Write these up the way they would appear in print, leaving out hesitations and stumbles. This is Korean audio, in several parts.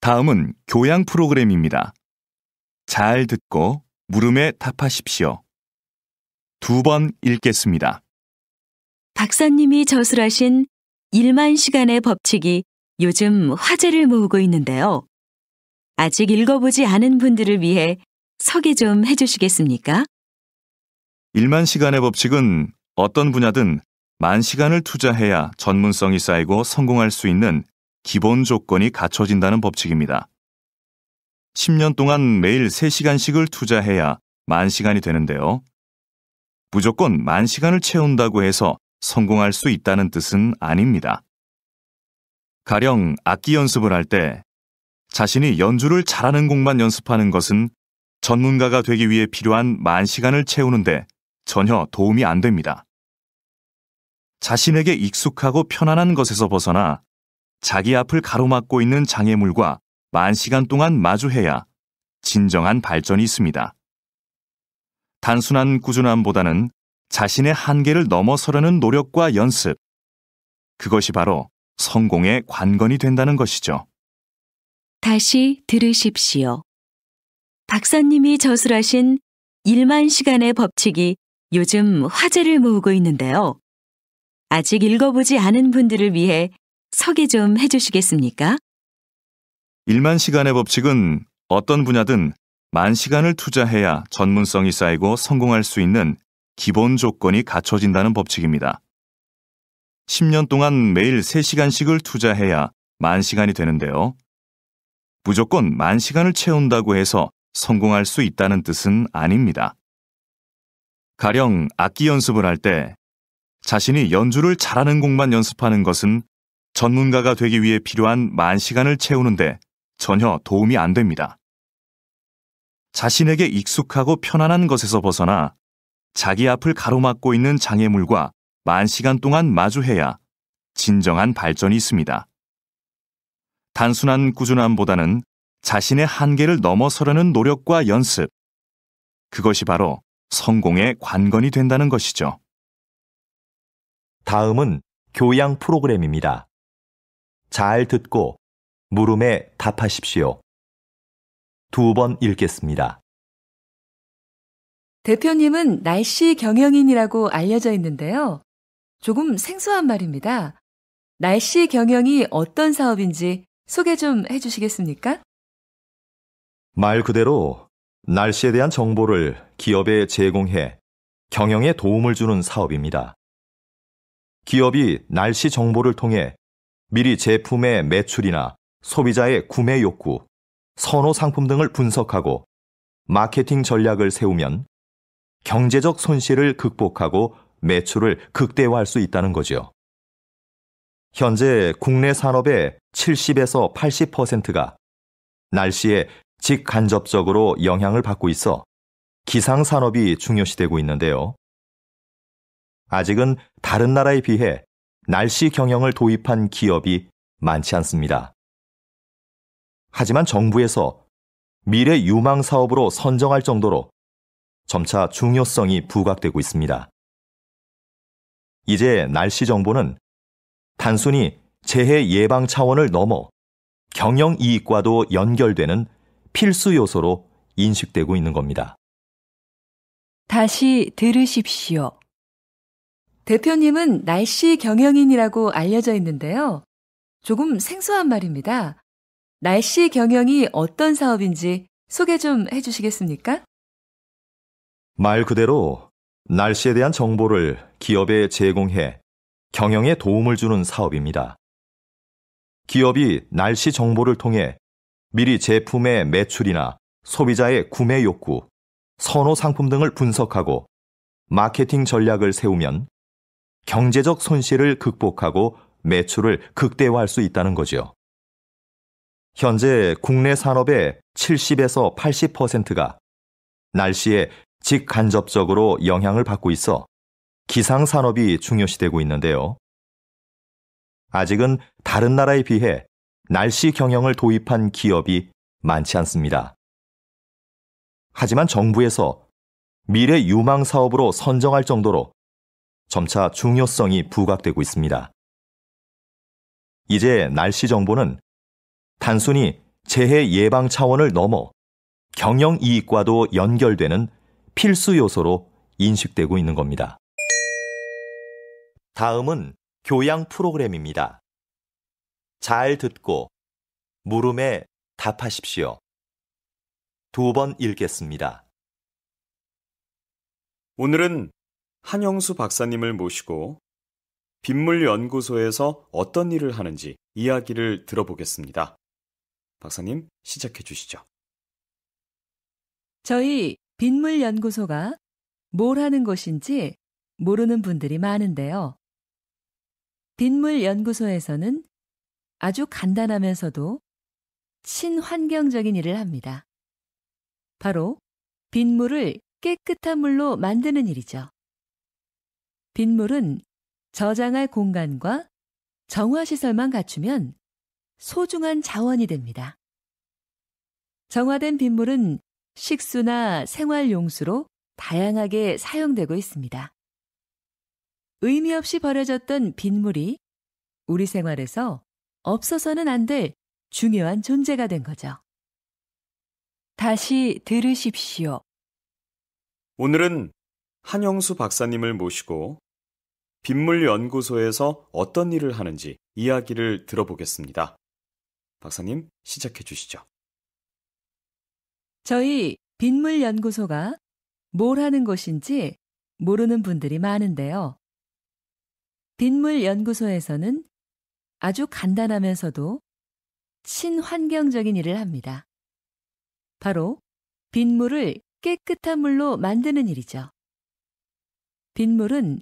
다음은 교양 프로그램입니다. 잘 듣고 물음에 답하십시오. 2번 읽겠습니다. 박사님이 저술하신 1만 시간의 법칙이 요즘 화제를 모으고 있는데요. 아직 읽어보지 않은 분들을 위해 소개 좀 해주시겠습니까? 1만 시간의 법칙은 어떤 분야든 만 시간을 투자해야 전문성이 쌓이고 성공할 수 있는 기본 조건이 갖춰진다는 법칙입니다. 10년 동안 매일 3시간씩을 투자해야 만 시간이 되는데요. 무조건 만 시간을 채운다고 해서 성공할 수 있다는 뜻은 아닙니다. 가령 악기 연습을 할 때 자신이 연주를 잘하는 곡만 연습하는 것은 전문가가 되기 위해 필요한 만 시간을 채우는데 전혀 도움이 안 됩니다. 자신에게 익숙하고 편안한 것에서 벗어나 자기 앞을 가로막고 있는 장애물과 만 시간 동안 마주해야 진정한 발전이 있습니다. 단순한 꾸준함보다는 자신의 한계를 넘어서려는 노력과 연습, 그것이 바로 성공의 관건이 된다는 것이죠. 다시 들으십시오. 박사님이 저술하신 1만 시간의 법칙이 요즘 화제를 모으고 있는데요. 아직 읽어보지 않은 분들을 위해 소개 좀 해주시겠습니까? 1만 시간의 법칙은 어떤 분야든 만 시간을 투자해야 전문성이 쌓이고 성공할 수 있는 기본 조건이 갖춰진다는 법칙입니다. 10년 동안 매일 3시간씩을 투자해야 만 시간이 되는데요. 무조건 만 시간을 채운다고 해서 성공할 수 있다는 뜻은 아닙니다. 가령 악기 연습을 할 때 자신이 연주를 잘하는 곡만 연습하는 것은 전문가가 되기 위해 필요한 만 시간을 채우는데 전혀 도움이 안 됩니다. 자신에게 익숙하고 편안한 것에서 벗어나 자기 앞을 가로막고 있는 장애물과 만 시간 동안 마주해야 진정한 발전이 있습니다. 단순한 꾸준함보다는 자신의 한계를 넘어서려는 노력과 연습, 그것이 바로 성공의 관건이 된다는 것이죠. 다음은 교양 프로그램입니다. 잘 듣고 물음에 답하십시오. 2번 읽겠습니다. 대표님은 날씨 경영인이라고 알려져 있는데요. 조금 생소한 말입니다. 날씨 경영이 어떤 사업인지 소개 좀 해주시겠습니까? 말 그대로 날씨에 대한 정보를 기업에 제공해 경영에 도움을 주는 사업입니다. 기업이 날씨 정보를 통해 미리 제품의 매출이나 소비자의 구매 욕구, 선호 상품 등을 분석하고 마케팅 전략을 세우면 경제적 손실을 극복하고 매출을 극대화할 수 있다는 거죠. 현재 국내 산업의 70에서 80%가 날씨에 직간접적으로 영향을 받고 있어 기상산업이 중요시되고 있는데요. 아직은 다른 나라에 비해 날씨 경영을 도입한 기업이 많지 않습니다. 하지만 정부에서 미래 유망 사업으로 선정할 정도로 점차 중요성이 부각되고 있습니다. 이제 날씨 정보는 단순히 재해 예방 차원을 넘어 경영 이익과도 연결되는 필수 요소로 인식되고 있는 겁니다. 다시 들으십시오. 대표님은 날씨 경영인이라고 알려져 있는데요. 조금 생소한 말입니다. 날씨 경영이 어떤 사업인지 소개 좀 해주시겠습니까? 말 그대로 날씨에 대한 정보를 기업에 제공해 경영에 도움을 주는 사업입니다. 기업이 날씨 정보를 통해 미리 제품의 매출이나 소비자의 구매 욕구, 선호 상품 등을 분석하고 마케팅 전략을 세우면 경제적 손실을 극복하고 매출을 극대화할 수 있다는 거죠. 현재 국내 산업의 70에서 80%가 날씨에 직간접적으로 영향을 받고 있어 기상산업이 중요시되고 있는데요. 아직은 다른 나라에 비해 날씨 경영을 도입한 기업이 많지 않습니다. 하지만 정부에서 미래 유망 사업으로 선정할 정도로 점차 중요성이 부각되고 있습니다. 이제 날씨 정보는 단순히 재해 예방 차원을 넘어 경영 이익과도 연결되는 필수 요소로 인식되고 있는 겁니다. 다음은 교양 프로그램입니다. 잘 듣고 물음에 답하십시오. 2번 읽겠습니다. 오늘은 한영수 박사님을 모시고 빗물연구소에서 어떤 일을 하는지 이야기를 들어보겠습니다. 박사님, 시작해 주시죠. 저희 빗물연구소가 뭘 하는 곳인지 모르는 분들이 많은데요. 빗물연구소에서는 아주 간단하면서도 친환경적인 일을 합니다. 바로 빗물을 깨끗한 물로 만드는 일이죠. 빗물은 저장할 공간과 정화시설만 갖추면 소중한 자원이 됩니다. 정화된 빗물은 식수나 생활용수로 다양하게 사용되고 있습니다. 의미 없이 버려졌던 빗물이 우리 생활에서 없어서는 안 될 중요한 존재가 된 거죠. 다시 들으십시오. 오늘은 한영수 박사님을 모시고 빗물연구소에서 어떤 일을 하는지 이야기를 들어보겠습니다. 박사님, 시작해 주시죠. 저희 빗물연구소가 뭘 하는 곳인지 모르는 분들이 많은데요. 빗물연구소에서는 아주 간단하면서도 친환경적인 일을 합니다. 바로 빗물을 깨끗한 물로 만드는 일이죠. 빗물은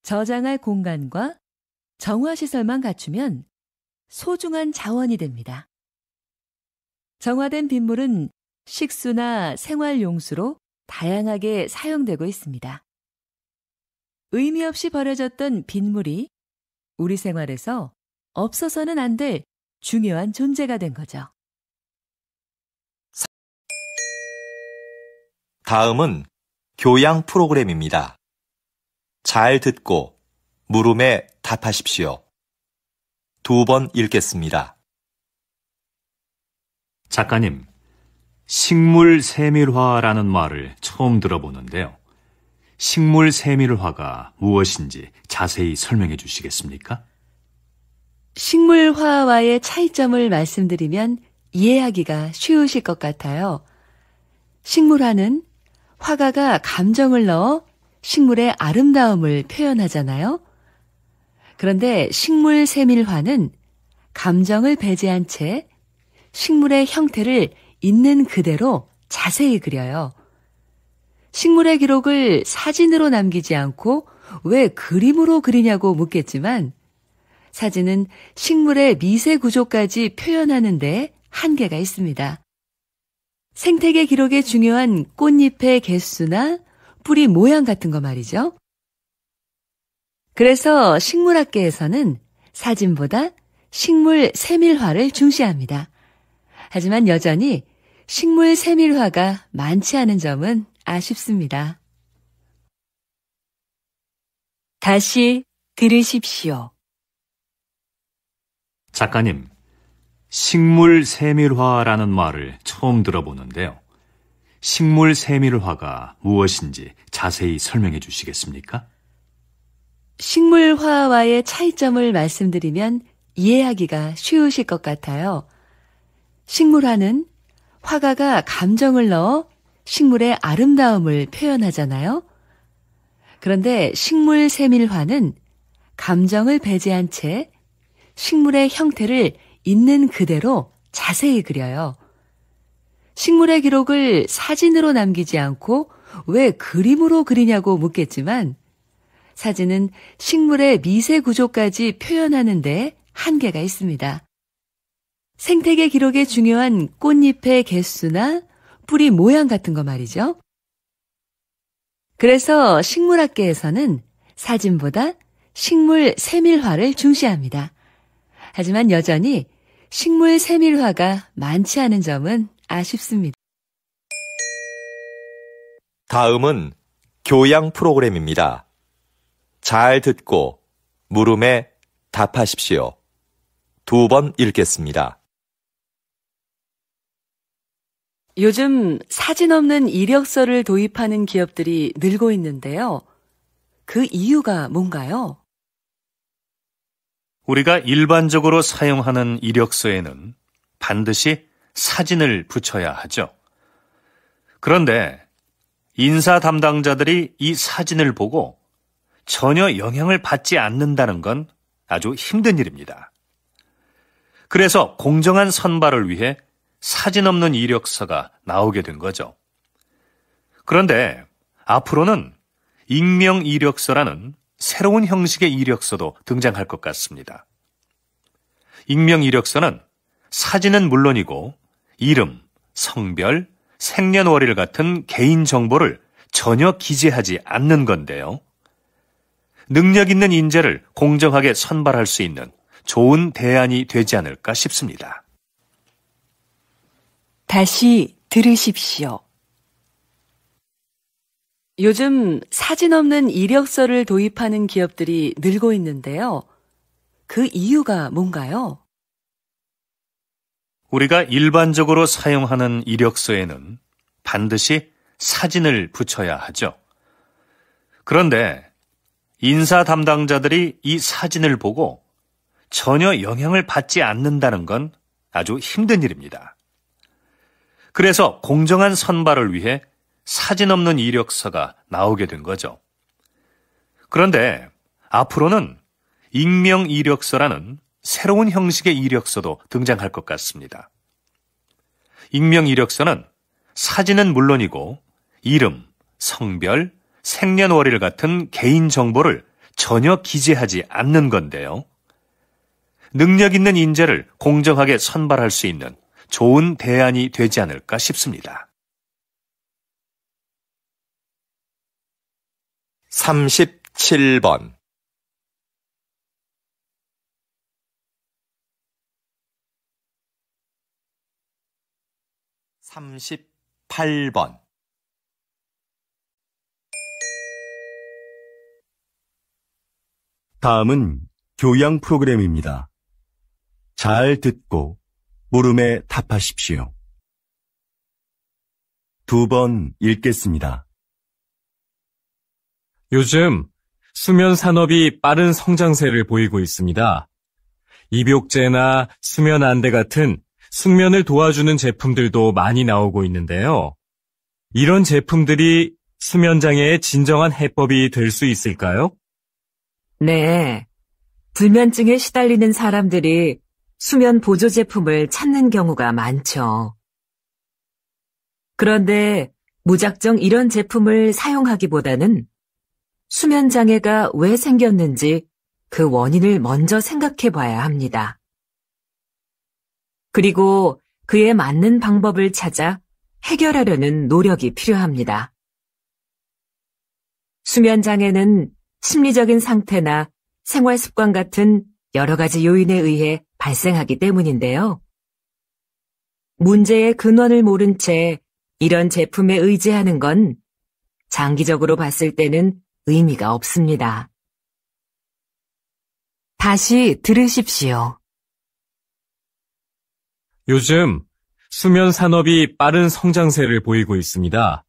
저장할 공간과 정화시설만 갖추면 소중한 자원이 됩니다. 정화된 빗물은 식수나 생활용수로 다양하게 사용되고 있습니다. 의미 없이 버려졌던 빗물이 우리 생활에서 없어서는 안 될 중요한 존재가 된 거죠. 다음은 교양 프로그램입니다. 잘 듣고 물음에 답하십시오. 2번 읽겠습니다. 작가님, 식물 세밀화라는 말을 처음 들어보는데요. 식물 세밀화가 무엇인지 자세히 설명해 주시겠습니까? 식물화와의 차이점을 말씀드리면 이해하기가 쉬우실 것 같아요. 식물화는 화가가 감정을 넣어 식물의 아름다움을 표현하잖아요. 그런데 식물 세밀화는 감정을 배제한 채 식물의 형태를 있는 그대로 자세히 그려요. 식물의 기록을 사진으로 남기지 않고 왜 그림으로 그리냐고 묻겠지만 사진은 식물의 미세 구조까지 표현하는 데 한계가 있습니다. 생태계 기록에 중요한 꽃잎의 개수나 뿌리 모양 같은 거 말이죠. 그래서 식물학계에서는 사진보다 식물 세밀화를 중시합니다. 하지만 여전히 식물 세밀화가 많지 않은 점은 아쉽습니다. 다시 들으십시오. 작가님, 식물 세밀화라는 말을 처음 들어보는데요. 식물 세밀화가 무엇인지 자세히 설명해 주시겠습니까? 식물화와의 차이점을 말씀드리면 이해하기가 쉬우실 것 같아요. 식물화는 화가가 감정을 넣어 식물의 아름다움을 표현하잖아요. 그런데 식물 세밀화는 감정을 배제한 채 식물의 형태를 있는 그대로 자세히 그려요. 식물의 기록을 사진으로 남기지 않고 왜 그림으로 그리냐고 묻겠지만 사진은 식물의 미세 구조까지 표현하는 데 한계가 있습니다. 생태계 기록에 중요한 꽃잎의 개수나 뿌리 모양 같은 거 말이죠. 그래서 식물학계에서는 사진보다 식물 세밀화를 중시합니다. 하지만 여전히 식물 세밀화가 많지 않은 점은 아쉽습니다. 다음은 교양 프로그램입니다. 잘 듣고 물음에 답하십시오. 2번 읽겠습니다. 요즘 사진 없는 이력서를 도입하는 기업들이 늘고 있는데요. 그 이유가 뭔가요? 우리가 일반적으로 사용하는 이력서에는 반드시 사진을 붙여야 하죠. 그런데 인사 담당자들이 이 사진을 보고 전혀 영향을 받지 않는다는 건 아주 힘든 일입니다. 그래서 공정한 선발을 위해 사진 없는 이력서가 나오게 된 거죠. 그런데 앞으로는 익명 이력서라는 새로운 형식의 이력서도 등장할 것 같습니다. 익명 이력서는 사진은 물론이고 이름, 성별, 생년월일 같은 개인 정보를 전혀 기재하지 않는 건데요. 능력 있는 인재를 공정하게 선발할 수 있는 좋은 대안이 되지 않을까 싶습니다. 다시 들으십시오. 요즘 사진 없는 이력서를 도입하는 기업들이 늘고 있는데요. 그 이유가 뭔가요? 우리가 일반적으로 사용하는 이력서에는 반드시 사진을 붙여야 하죠. 그런데 인사 담당자들이 이 사진을 보고 전혀 영향을 받지 않는다는 건 아주 힘든 일입니다. 그래서 공정한 선발을 위해 사진 없는 이력서가 나오게 된 거죠. 그런데 앞으로는 익명 이력서라는 새로운 형식의 이력서도 등장할 것 같습니다. 익명 이력서는 사진은 물론이고 이름, 성별, 생년월일 같은 개인 정보를 전혀 기재하지 않는 건데요. 능력 있는 인재를 공정하게 선발할 수 있는 좋은 대안이 되지 않을까 싶습니다. 37번 38번 다음은 교양 프로그램입니다. 잘 듣고 물음에 답하십시오. 2번 읽겠습니다. 요즘 수면 산업이 빠른 성장세를 보이고 있습니다. 입욕제나 수면 안대 같은 숙면을 도와주는 제품들도 많이 나오고 있는데요. 이런 제품들이 수면 장애의 진정한 해법이 될 수 있을까요? 네. 불면증에 시달리는 사람들이 수면 보조 제품을 찾는 경우가 많죠. 그런데 무작정 이런 제품을 사용하기보다는 수면 장애가 왜 생겼는지 그 원인을 먼저 생각해 봐야 합니다. 그리고 그에 맞는 방법을 찾아 해결하려는 노력이 필요합니다. 수면 장애는 심리적인 상태나 생활 습관 같은 여러 가지 요인에 의해 발생하기 때문인데요. 문제의 근원을 모른 채 이런 제품에 의지하는 건 장기적으로 봤을 때는 의미가 없습니다. 다시 들으십시오. 요즘 수면 산업이 빠른 성장세를 보이고 있습니다.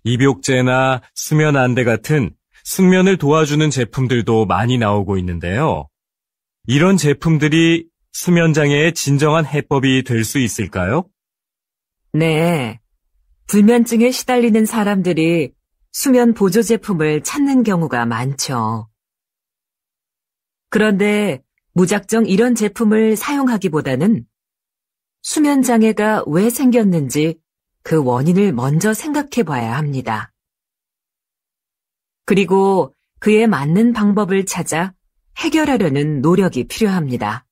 입욕제나 수면 안대 같은 숙면을 도와주는 제품들도 많이 나오고 있는데요. 이런 제품들이 수면 장애의 진정한 해법이 될 수 있을까요? 네. 불면증에 시달리는 사람들이 수면 보조 제품을 찾는 경우가 많죠. 그런데 무작정 이런 제품을 사용하기보다는 수면 장애가 왜 생겼는지 그 원인을 먼저 생각해 봐야 합니다. 그리고 그에 맞는 방법을 찾아 해결하려는 노력이 필요합니다.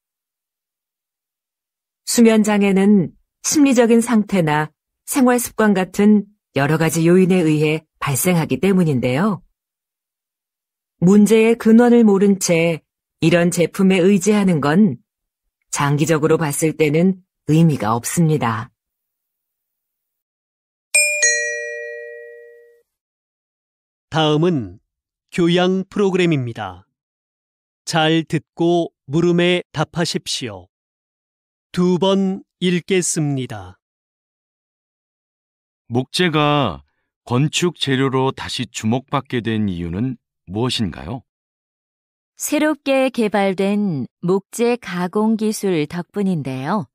수면 장애는 심리적인 상태나 생활 습관 같은 여러 가지 요인에 의해 발생하기 때문인데요. 문제의 근원을 모른 채 이런 제품에 의지하는 건 장기적으로 봤을 때는 의미가 없습니다. 다음은 교양 프로그램입니다. 잘 듣고 물음에 답하십시오. 2번 읽겠습니다. 목재가 건축 재료로 다시 주목받게 된 이유는 무엇인가요? 새롭게 개발된 목재 가공 기술 덕분인데요.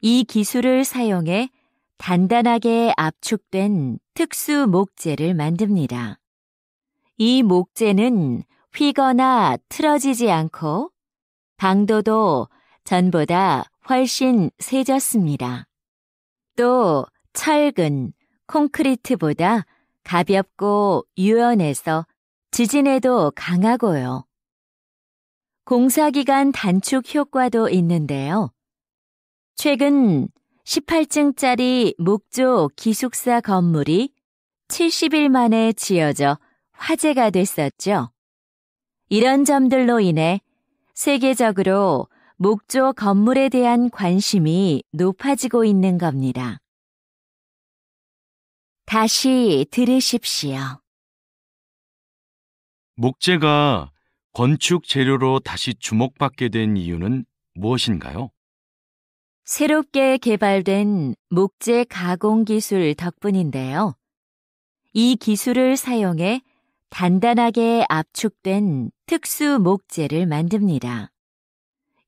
이 기술을 사용해 단단하게 압축된 특수 목재를 만듭니다. 이 목재는 휘거나 틀어지지 않고 방도도 전보다 훨씬 세졌습니다. 또 철근, 콘크리트보다 가볍고 유연해서 지진에도 강하고요. 공사기간 단축 효과도 있는데요. 최근 18층짜리 목조 기숙사 건물이 70일 만에 지어져 화제가 됐었죠. 이런 점들로 인해 세계적으로 목조 건물에 대한 관심이 높아지고 있는 겁니다. 다시 들으십시오. 목재가 건축 재료로 다시 주목받게 된 이유는 무엇인가요? 새롭게 개발된 목재 가공 기술 덕분인데요. 이 기술을 사용해 단단하게 압축된 특수 목재를 만듭니다.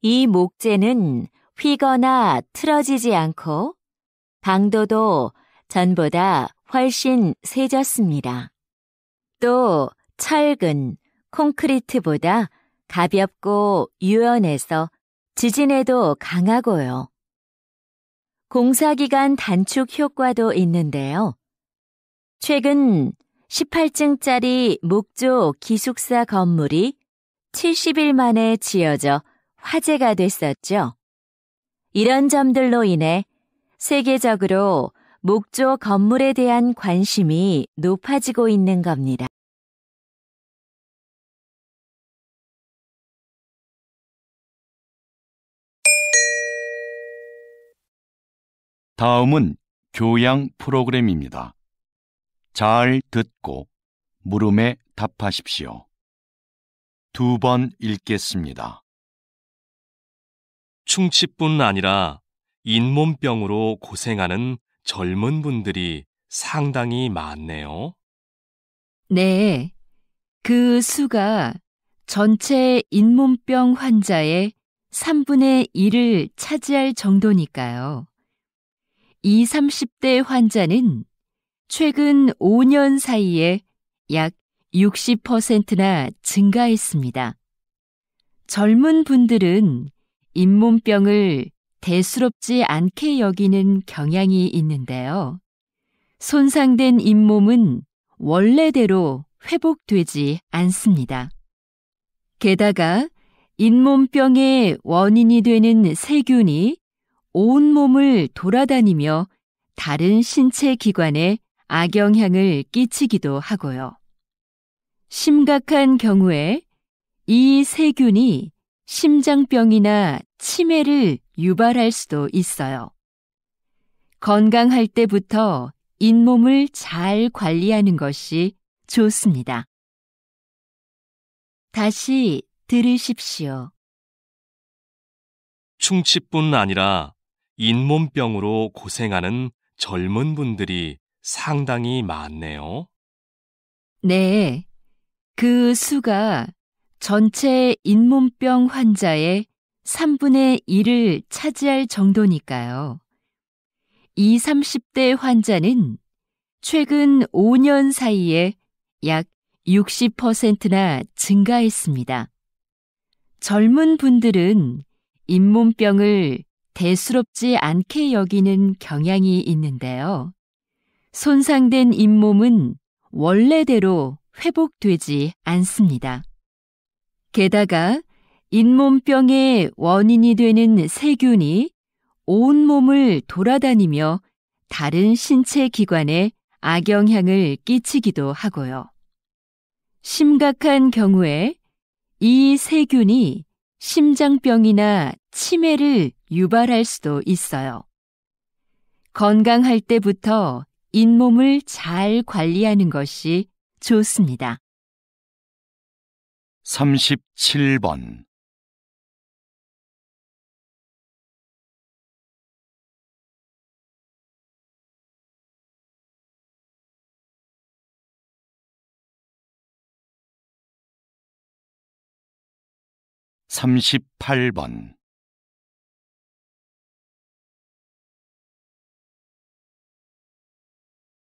이 목재는 휘거나 틀어지지 않고 방도도 전보다 훨씬 세졌습니다. 또 철근, 콘크리트보다 가볍고 유연해서 지진에도 강하고요. 공사기간 단축 효과도 있는데요. 최근 18층짜리 목조 기숙사 건물이 70일 만에 지어져 화제가 됐었죠. 이런 점들로 인해 세계적으로 목조 건물에 대한 관심이 높아지고 있는 겁니다. 다음은 교양 프로그램입니다. 잘 듣고 물음에 답하십시오. 2번 읽겠습니다. 충치뿐 아니라 잇몸병으로 고생하는 젊은 분들이 상당히 많네요. 네, 그 수가 전체 잇몸병 환자의 3분의 1을 차지할 정도니까요. 20, 30대 환자는 최근 5년 사이에 약 60%나 증가했습니다. 젊은 분들은 잇몸병을 대수롭지 않게 여기는 경향이 있는데요. 손상된 잇몸은 원래대로 회복되지 않습니다. 게다가 잇몸병의 원인이 되는 세균이 온몸을 돌아다니며 다른 신체 기관에 악영향을 끼치기도 하고요. 심각한 경우에 이 세균이 심장병이나 치매를 유발할 수도 있어요. 건강할 때부터 잇몸을 잘 관리하는 것이 좋습니다. 다시 들으십시오. 충치뿐 아니라 잇몸병으로 고생하는 젊은 분들이 상당히 많네요. 네, 그 수가 전체 잇몸병 환자의 3분의 1을 차지할 정도니까요. 20, 30대 환자는 최근 5년 사이에 약 60%나 증가했습니다. 젊은 분들은 잇몸병을 대수롭지 않게 여기는 경향이 있는데요. 손상된 잇몸은 원래대로 회복되지 않습니다. 게다가 잇몸병의 원인이 되는 세균이 온몸을 돌아다니며 다른 신체 기관에 악영향을 끼치기도 하고요. 심각한 경우에 이 세균이 심장병이나 치매를 유발할 수도 있어요. 건강할 때부터 잇몸을 잘 관리하는 것이 좋습니다. 37번 38번